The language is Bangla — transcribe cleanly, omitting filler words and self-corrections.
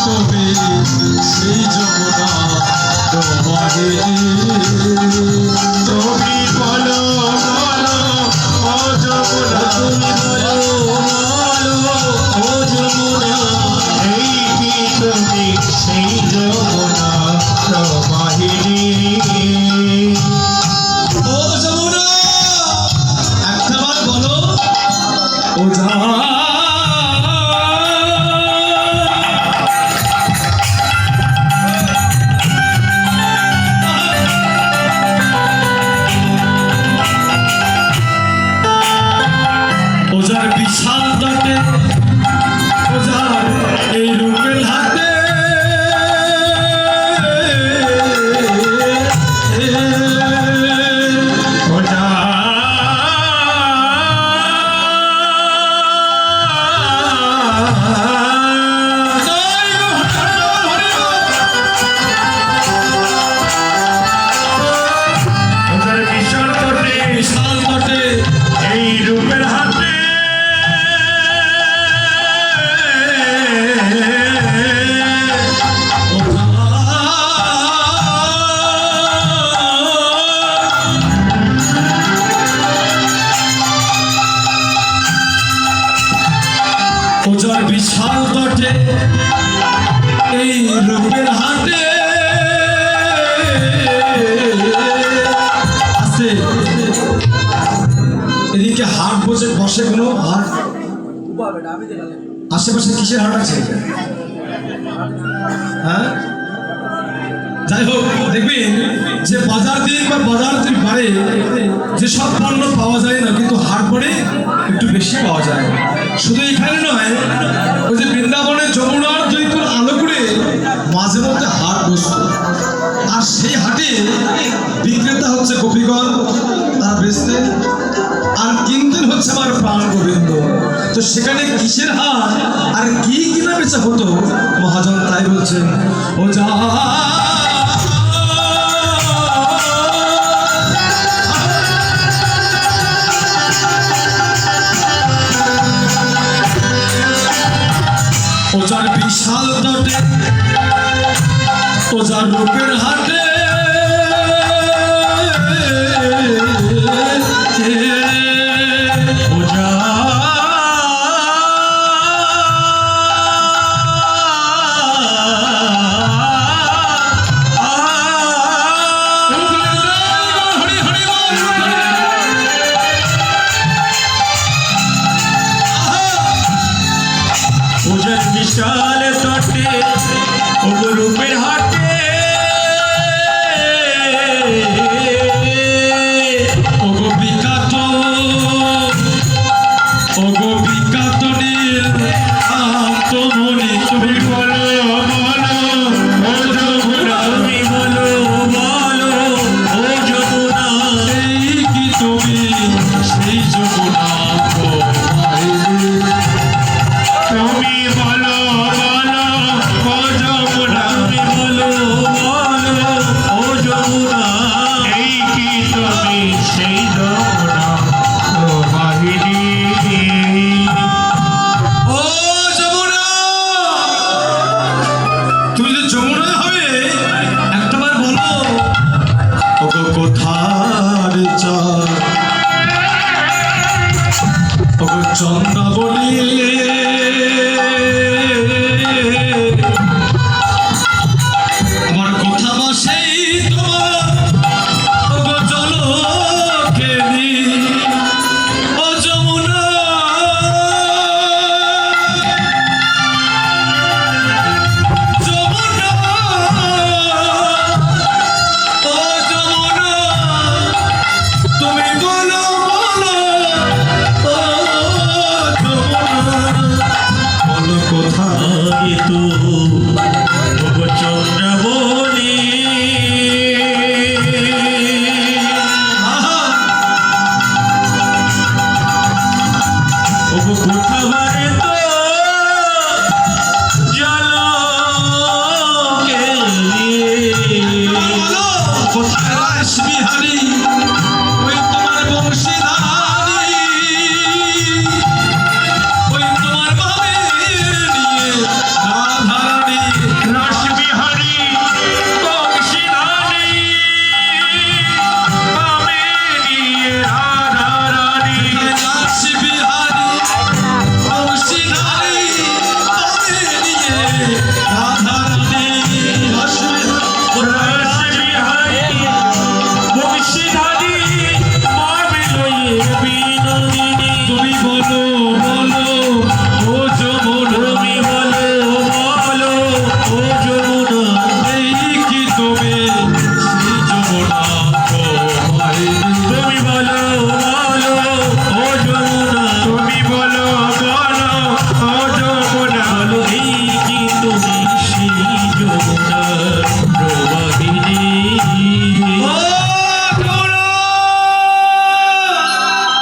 তবে সেই যমুনা তোমারে তুমি বলো বলো ও যমুনা তুমি বলো বলো ও যমুনা এই কি তুমি সেই যমুনা তোমাহিনী ও যমুনা একটাবার বলো ও যা ওজার বিশাল তটে ওজার এই রূপের হাতে বিশাল তটে এই রূপের হাতে ওজার বিশাল তটে এই রূপের হাতে আছে এদিকে হাট বসে বসে কোনো হাট আশেপাশে কিসের হাট আছে হ্যাঁ যাই হোক দেখবেন যে বাজার দিক বা বাজার দিক বাড়ে যেসব পণ্য পাওয়া যায় না কিন্তু হাট পরে একটু বেশি পাওয়া যায় শুধু এখানে নয় ওই যে বৃন্দাবনের যমুনার জৈতুন আলো করে মাঝে মধ্যে হাট বসত আর সেই হাটে বিক্রেতা হচ্ছে গোপীগণ তারা বেচতে আর কিনতেন হচ্ছে আমার প্রাণ গোবিন্দ তো সেখানে কিসের হাট আর কি কিনা বেচা হতো মহাজন তাই বলছেন ও যা ওজার বিশাল তটে ওজার রূপের হাটে ওজা ওজার বিশাল তটে ওগো রূপের হাটে ওগো বিকাত নীল আত্মমনি তুমি বলো বলো ও যমুনা তুমি বলো বলো ও যমুনা এই কি তুমি সেই যমুনা তুমি বলো বলো ও যমুনা তুমি বলো বলো ও যমুনা এই কি তুমি সেই যমুনা বাহিনী ও যমুনা তুমি যে যমুনা হবে একটাবার বলো ওগো কোথার চাঁদ ওগো চন্দ্রাবলী চন্দ্রাবলী কোথায়